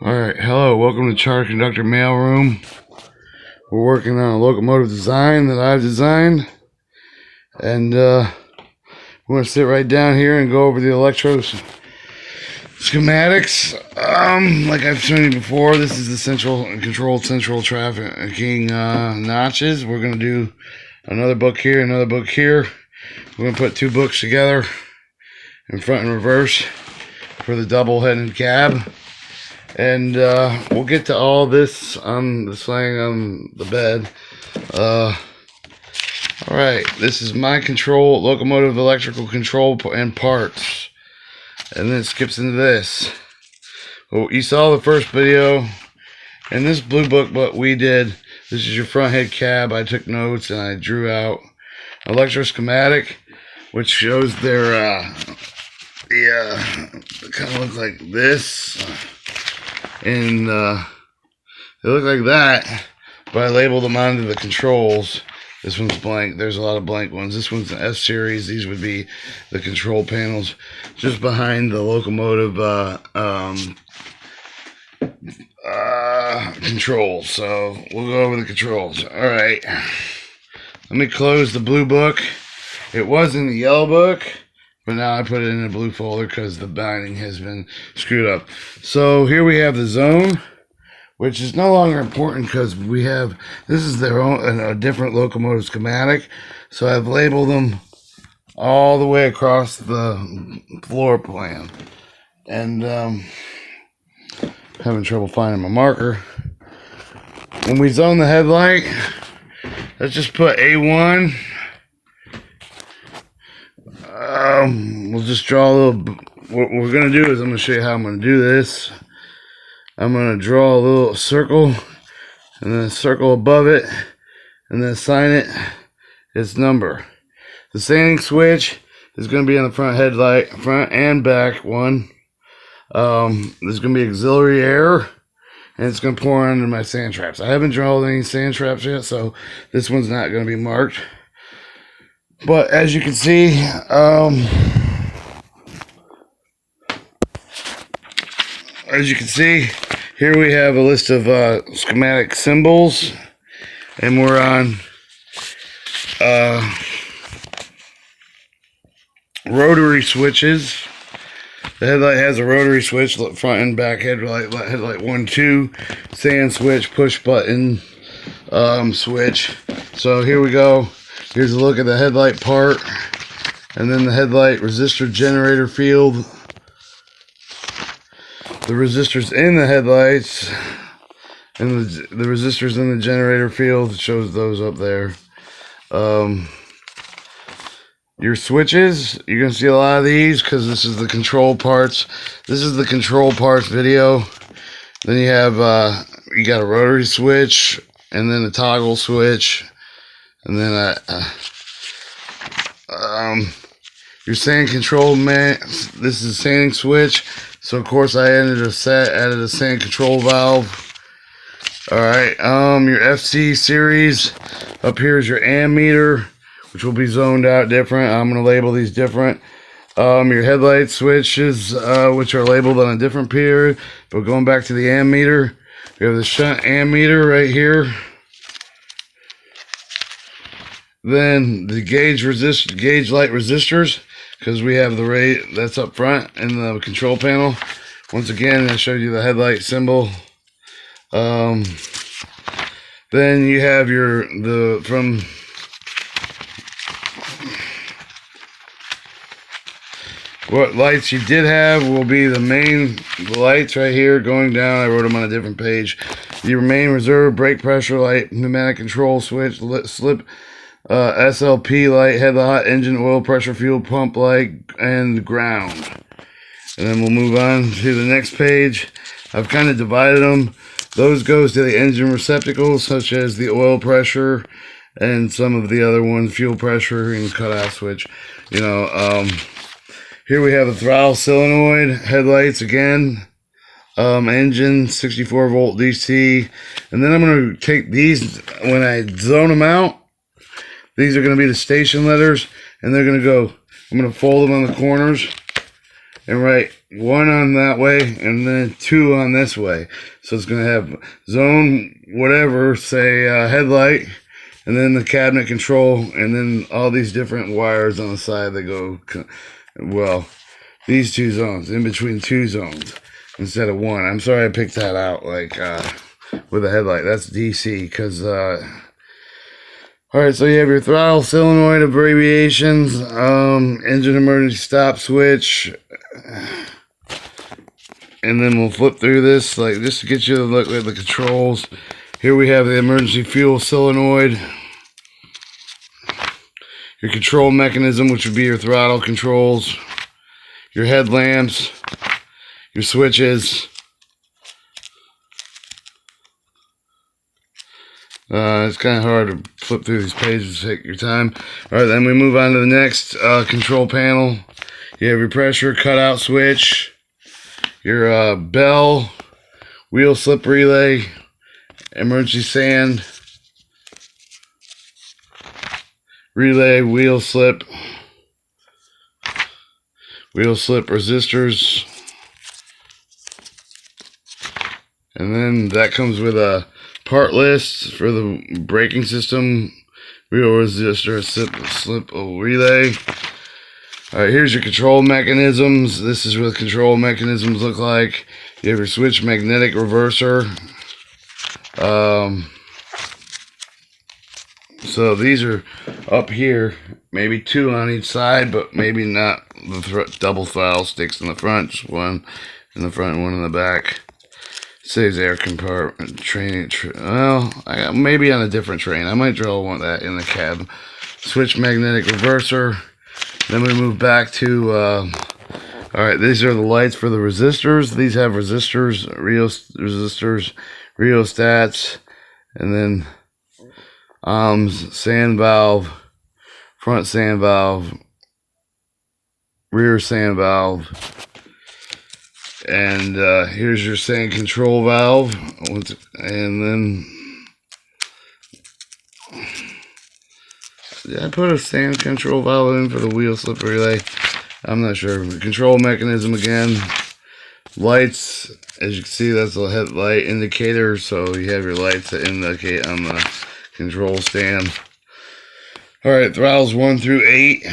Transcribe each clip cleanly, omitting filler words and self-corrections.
Alright, hello, welcome to Chartertoconductor mailroom. We're working on a locomotive design that I've designed. And we're going to sit right down here and go over the electro schematics. Like I've shown you before, this is the central trafficking notches. We're going to do another book here, another book here. We're going to put two books together in front and reverse for the double-headed cab. And we'll get to all this on the slang on the bed. Alright, this is my control, locomotive electrical control and parts. And then it skips into this. Well, you saw the first video. In this blue book, what we did, this is your front head cab. I took notes and I drew out electro schematic, which shows their, they kind of look like this. And they look like that, but I labeled them onto the controls. This one's blank. There's a lot of blank ones. This one's an F series. These would be the control panels just behind the locomotive controls. So we'll go over the controls. All right. Let me close the blue book. It was in the yellow book, but now I put it in a blue folder because the binding has been screwed up. So here we have the zone, which is no longer important because we have, this is their own, a different locomotive schematic. So I've labeled them all the way across the floor plan. And having trouble finding my marker. When we zone the headlight, let's just put A1. We'll just draw a little. What we're gonna do is I'm gonna show you how I'm gonna do this. I'm gonna draw a little circle and then a circle above it and then assign it its number. The sanding switch is gonna be on the front headlight, front and back one. There's gonna be auxiliary air and it's gonna pour under my sand traps. I haven't drawn any sand traps yet, so this one's not gonna be marked. But as you can see, here we have a list of schematic symbols, and we're on rotary switches. The headlight has a rotary switch, front and back headlight 1, 2, sand switch, push button switch. So here we go. Here's a look at the headlight part, and then the headlight resistor generator field. The resistors in the headlights, and the resistors in the generator field, it shows those up there. Your switches, you're going to see a lot of these because this is the control parts. This is the control parts video. Then you have, you got a rotary switch, and then a toggle switch. And then your sand control this is a sanding switch. So of course I added a sand control valve. Alright, your FC series. Up here is your ammeter, which will be zoned out different. I'm gonna label these different. Your headlight switches, which are labeled on a different period. But going back to the ammeter, we have the shunt ammeter right here. Then the gauge light resistors, because we have the rate that's up front in the control panel. Once again, I showed you the headlight symbol. Then you have what lights you did have will be the lights right here going down. I wrote them on a different page. Your main reserve, brake pressure light, pneumatic control switch, slip. SLP light, headlight, engine oil pressure, fuel pump light, and ground. And then we'll move on to the next page. I've kind of divided them. Those goes to the engine receptacles, such as the oil pressure and some of the other ones, fuel pressure and cutoff switch. You know, here we have the throttle solenoid, headlights again, engine, 64 volt DC. And then I'm going to take these, when I zone them out, these are going to be the station letters, and they're going to go, I'm going to fold them on the corners, and write 1 on that way and then 2 on this way. So it's going to have zone whatever, say headlight, and then the cabinet control, and then all these different wires on the side that go, well, these 2 zones, in between 2 zones instead of 1. I'm sorry I picked that out, like, with a headlight. That's DC, because, alright, so you have your throttle solenoid abbreviations, engine emergency stop switch, and then we'll flip through this, like, just to get you to look at the controls. Here we have the emergency fuel solenoid, your control mechanism, which would be your throttle controls, your headlamps, your switches. It's kind of hard to flip through these pages, take your time. Alright, then we move on to the next control panel. You have your pressure cutout switch, your bell, wheel slip relay, emergency sand, relay, wheel slip resistors, and then that comes with a part list for the braking system, wheel resistor, slip relay. Alright, here's your control mechanisms. This is what control mechanisms look like. You have your switch magnetic reverser. So these are up here, maybe 2 on each side, but maybe not the double throttle sticks in the front, just 1 in the front and 1 in the back. It says air compartment training. Well, maybe on a different train. I might draw one that in the cab. Switch magnetic reverser. Then we move back to, alright, these are the lights for the resistors. These have resistors, rheostats, and then sand valve, front sand valve, rear sand valve, and here's your sand control valve, and then did I put a sand control valve in for the wheel slip relay? I'm not sure. Control mechanism again. Lights, as you can see, that's a headlight indicator, so you have your lights that indicate on the control stand. Alright, throttles 1 through 8.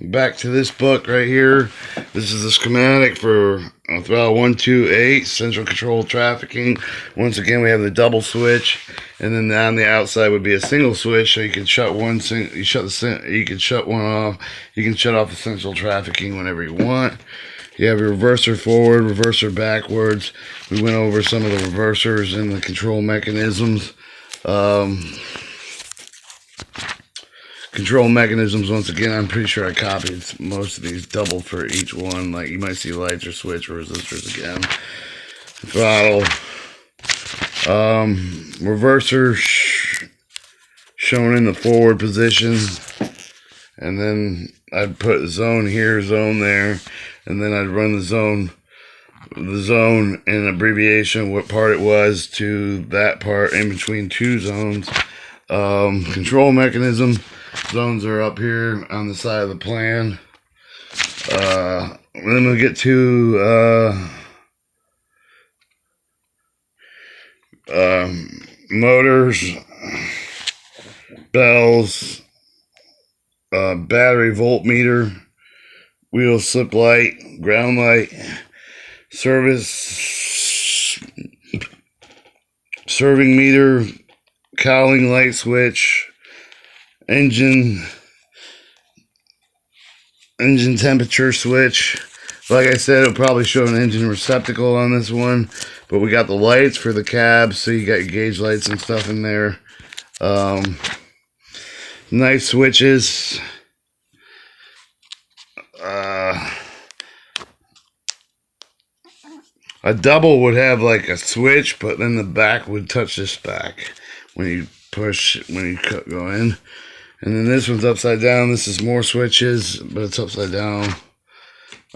Back to this book right here. This is the schematic for throttle 1, 2, 8, central control trafficking. Once again, we have the double switch, and then on the outside would be a single switch, so you can shut one. You can shut one off. You can shut off the central trafficking whenever you want. You have your reverser forward, reverser backwards. We went over some of the reversers and the control mechanisms. Control mechanisms, once again, I'm pretty sure I copied most of these, double for each one. Like, you might see lights or switch or resistors again. Throttle. Reverser shown in the forward position. And then I'd put zone here, zone there. And then I'd run the zone in abbreviation, what part it was to that part in between 2 zones. Control mechanism. Zones are up here on the side of the plan. Then we'll get to motors, bells, battery voltmeter, wheel slip light, ground light, serving meter, cowling light switch, engine temperature switch. Like I said, it'll probably show an engine receptacle on this one, but we got the lights for the cab, so you got your gauge lights and stuff in there. Knife switches. A double would have like a switch, but then the back would touch this back when you go in. And then this one's upside down. This is more switches, but it's upside down.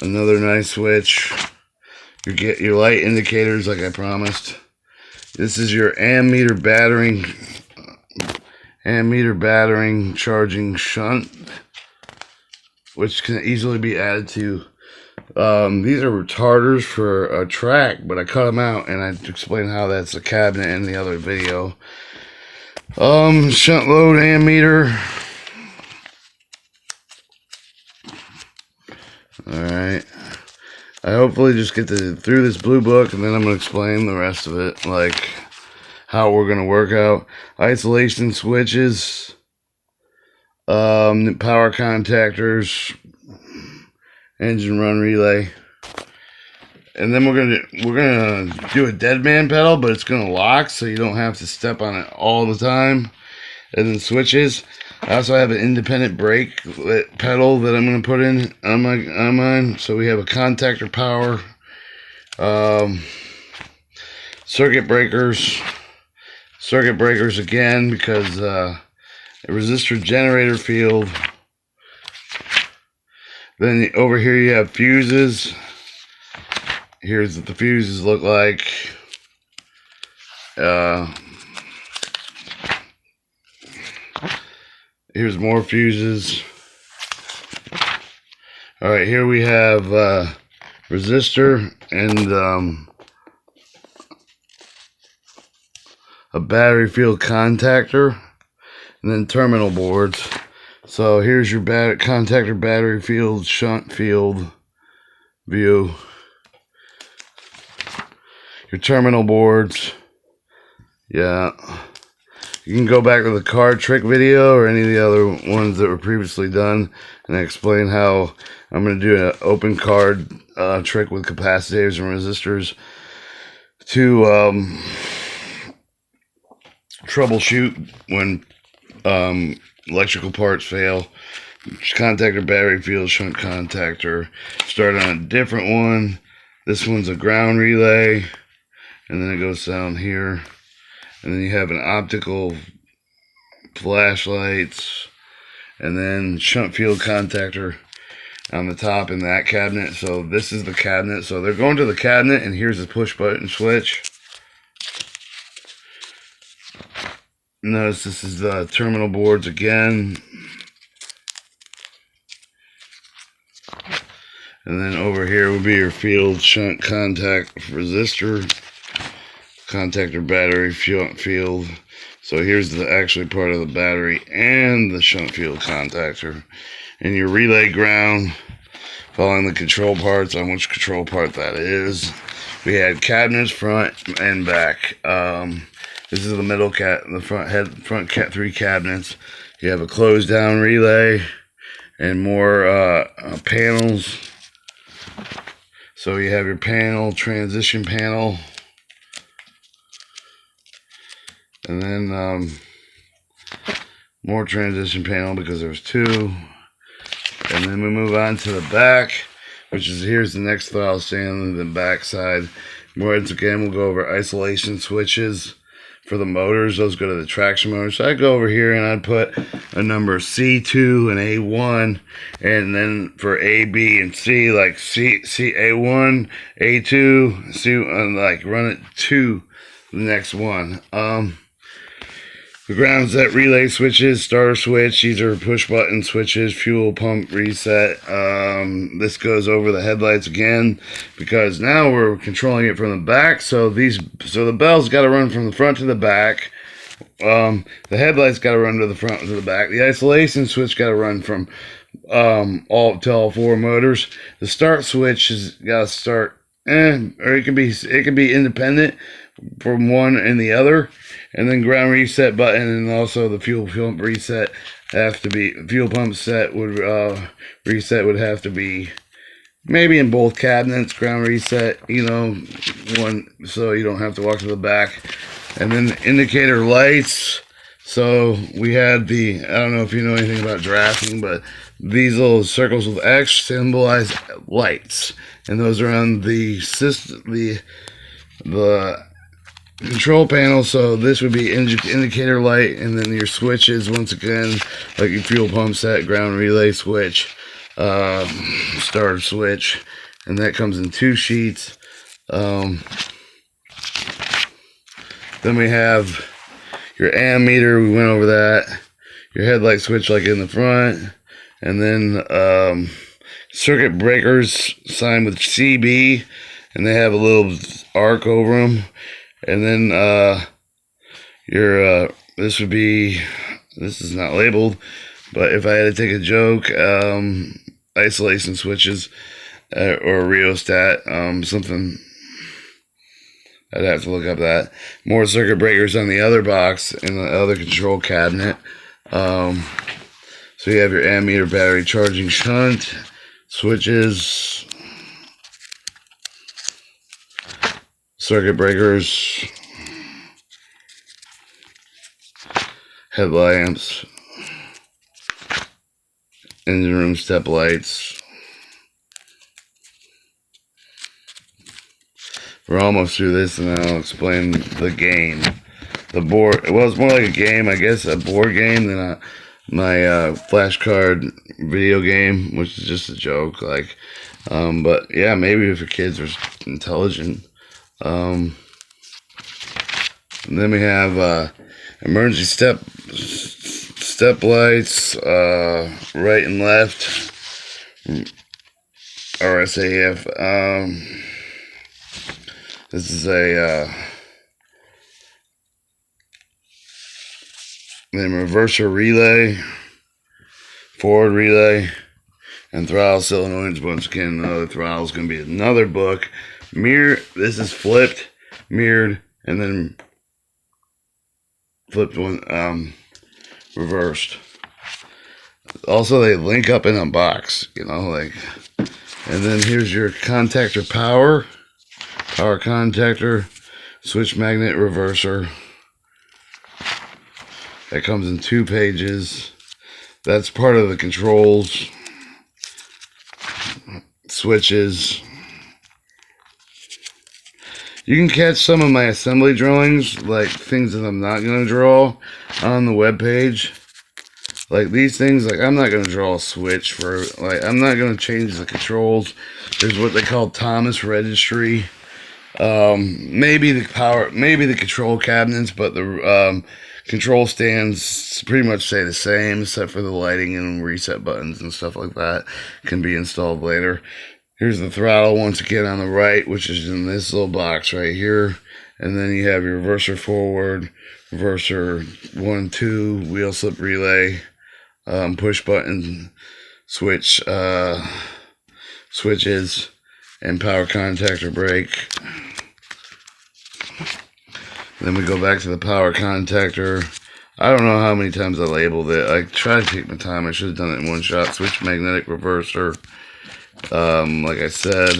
Another nice switch. You get your light indicators like I promised. This is your ammeter battering charging shunt which can easily be added to. These are retarders for a track, but I cut them out and I explained how that's a cabinet in the other video. Shunt load ammeter. Alright. I hopefully just get through this blue book, and then I'm going to explain the rest of it, like how we're going to work out. Isolation switches, power contactors, engine run relay. And then we're gonna do a dead man pedal, but it's gonna lock, so you don't have to step on it all the time. And then switches. I also have an independent brake pedal that I'm gonna put in on mine. So we have a contactor power, circuit breakers again, because a resistor generator field. Then over here you have fuses. Here's what the fuses look like. Here's more fuses. Alright, here we have resistor and a battery field contactor, and then terminal boards. So here's your contactor, battery field, shunt field view. Your terminal boards. Yeah. You can go back to the card trick video or any of the other ones that were previously done, and I explain how I'm going to do an open card trick with capacitors and resistors to troubleshoot when electrical parts fail. Contactor, battery field, shunt contactor. Start on a different one. This one's a ground relay, and then it goes down here, and then you have an optical flashlights, and then shunt field contactor on the top in that cabinet. So this is the cabinet. So they're going to the cabinet, and here's the push button switch. Notice this is the terminal boards again. And then over here will be your field, shunt, contact, resistor, contactor, battery, field. So here's the actually part of the battery and the shunt field contactor. And your relay ground, following the control parts on which control part that is. We had cabinets front and back. This is the middle the front 3 cabinets. You have a closed down relay and more panels. So you have your panel, transition panel, and then more transition panel because there's 2. And then we move on to the back, which is here's the next throttle stand on the back side. Once again, we'll go over isolation switches. For the motors, those go to the traction motors. So I'd go over here and I'd put a number C2 and A1, and then for A, B, and C, like A1, A2, C, and like run it to the next one. The ground set relay switches, starter switch, these are push button switches, fuel pump reset. This goes over the headlights again because now we're controlling it from the back. So the bell's got to run from the front to the back. The headlights got to run to the front to the back. The isolation switch got to run from all 4 motors. The start switch has got to start, or it can be independent from one and the other. And then ground reset button, and also the fuel pump reset have to be reset would have to be maybe in both cabinets. Ground reset, one, so you don't have to walk to the back. And then indicator lights. So we had I don't know if you know anything about drafting, but these little circles with X symbolize lights, and those are on the system, the control panel. So this would be indicator light, and then your switches, once again, like your fuel pump set, ground relay switch, starter switch, and that comes in 2 sheets. Then we have your ammeter, we went over that, your headlight switch like in the front, and then circuit breakers signed with CB, and they have a little arc over them. And then your this is not labeled, but if I had to take a joke, isolation switches or rheostat, something. I'd have to look up that. More circuit breakers on the other box in the other control cabinet. So you have your ammeter battery charging shunt, switches, circuit breakers, headlamps, engine room step lights. We're almost through this, and I'll explain the game. The board, well, it's more like a game, I guess, a board game than my flashcard video game, which is just a joke. Like, but yeah, maybe if your kids are intelligent. And then we have emergency step lights, right and left, RSAF. This is a then reverser relay, forward relay, and throttle solenoids. Once again, another throttle is going to be another book. Mirror. This is flipped, mirrored, and then flipped one, reversed. Also, they link up in a box, you know, like. And then here's your contactor power contactor, switch magnet reverser. That comes in 2 pages. That's part of the controls, switches. You can catch some of my assembly drawings, like things that I'm not going to draw on the web page. Like these things, like I'm not going to draw a switch for, like I'm not going to change the controls. There's what they call Thomas registry. Maybe the control cabinets, but the control stands pretty much stay the same, except for the lighting and reset buttons and stuff like that can be installed later. Here's the throttle once again on the right, which is in this little box right here. And then you have your reverser forward, reverser 1, 2, wheel slip relay, push button switch, switches, and power contactor brake. Then we go back to the power contactor. I don't know how many times I labeled it. I tried to take my time. I should have done it in one shot. Switch magnetic reverser. Like I said,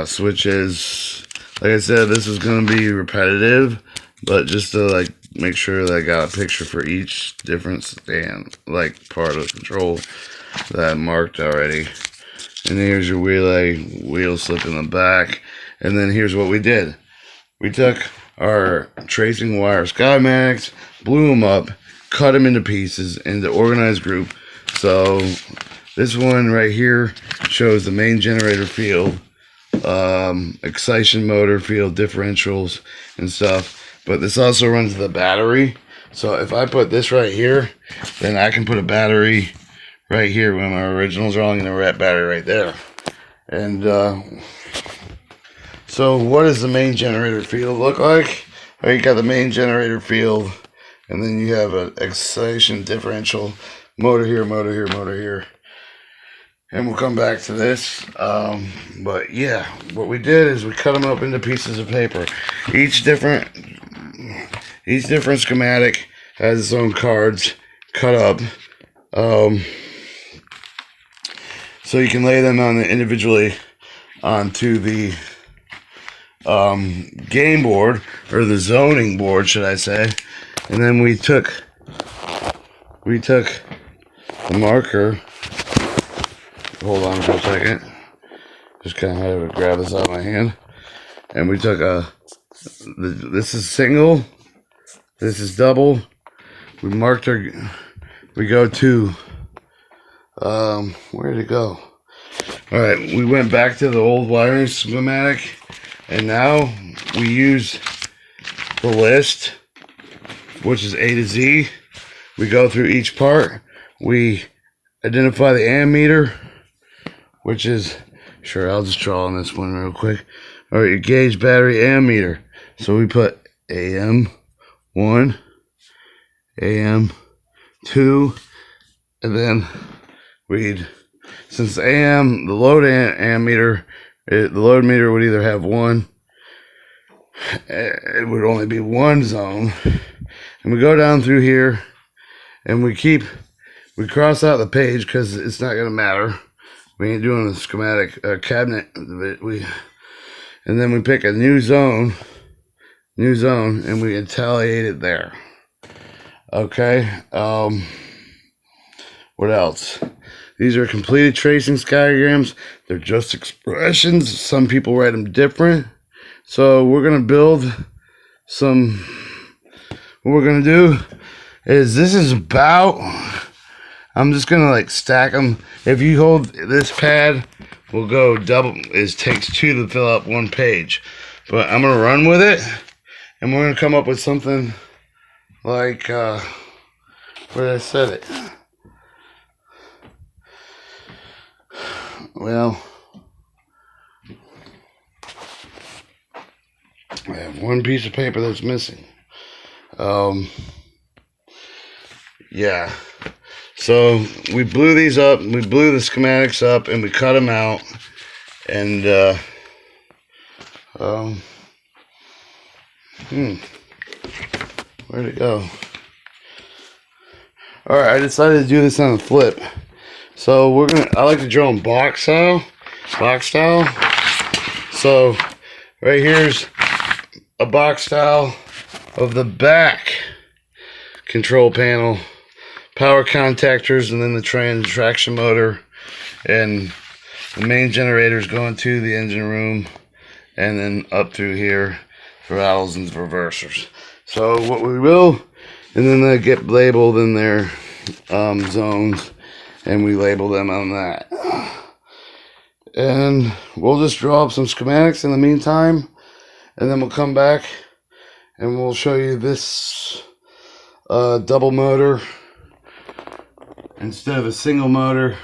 switches. Like I said, this is going to be repetitive, but just to like make sure that I got a picture for each different stand, like part of the control that I marked already. And here's your relay, wheel slip in the back. And then here's what we did. We took our tracing wire schematics, blew them up, cut them into pieces into organized group. So this one right here shows the main generator field, excitation motor field, differentials and stuff. But this also runs the battery. So if I put this right here, then I can put a battery right here with my original drawing and a red battery right there. And so what does the main generator field look like? Well, you got the main generator field, and then you have an excitation differential, motor here, motor here, motor here. And we'll come back to this. But yeah, what we did is we cut them up into pieces of paper. Each different schematic has its own cards cut up. So you can lay them on individually onto the game board, or the zoning board, should I say. And then we took the marker. Hold on for a second. Just kind of had to grab this out of my hand. And we took this is single, this is double. We marked we go to, where did it go? Alright, we went back to the old wiring schematic. And now we use the list, which is A to Z. We go through each part. We identify the ammeter, which is, sure, I'll just draw on this one real quick. All right, your gauge battery ammeter. So we put AM1, AM2, and then we'd, since AM, the load ammeter, the load meter would either have one, it would only be one zone, and we go down through here, and we cross out the page because it's not going to matter. We ain't doing a schematic cabinet, and then we pick a new zone, and we retaliate it there. Okay. What else? These are completed tracing diagrams. They're just expressions. Some people write them different. So we're gonna build some. What we're gonna do is, this is about, I'm just gonna like stack them. If you hold this pad, we'll go double. It takes two to fill up one page, but I'm gonna run with it, and we're gonna come up with something like where did I set it? Well, I have one piece of paper that's missing. Yeah. So we blew these up, we blew the schematics up, and we cut them out, and where'd it go? Alright, I decided to do this on a flip. So I like to draw in box style. So right here's a box style of the back control panel, power contactors, and then the traction motor, and the main generators going to the engine room, and then up through here, throttles and reversers. So what we will, and then they get labeled in their zones, and we label them on that. And we'll just draw up some schematics in the meantime, and then we'll come back and we'll show you this double motor instead of a single motor.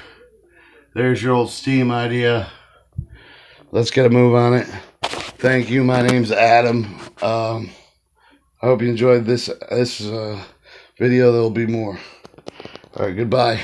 There's your old steam idea. Let's get a move on it. Thank you. My name's Adam. I hope you enjoyed this video. There'll be more. All right, goodbye.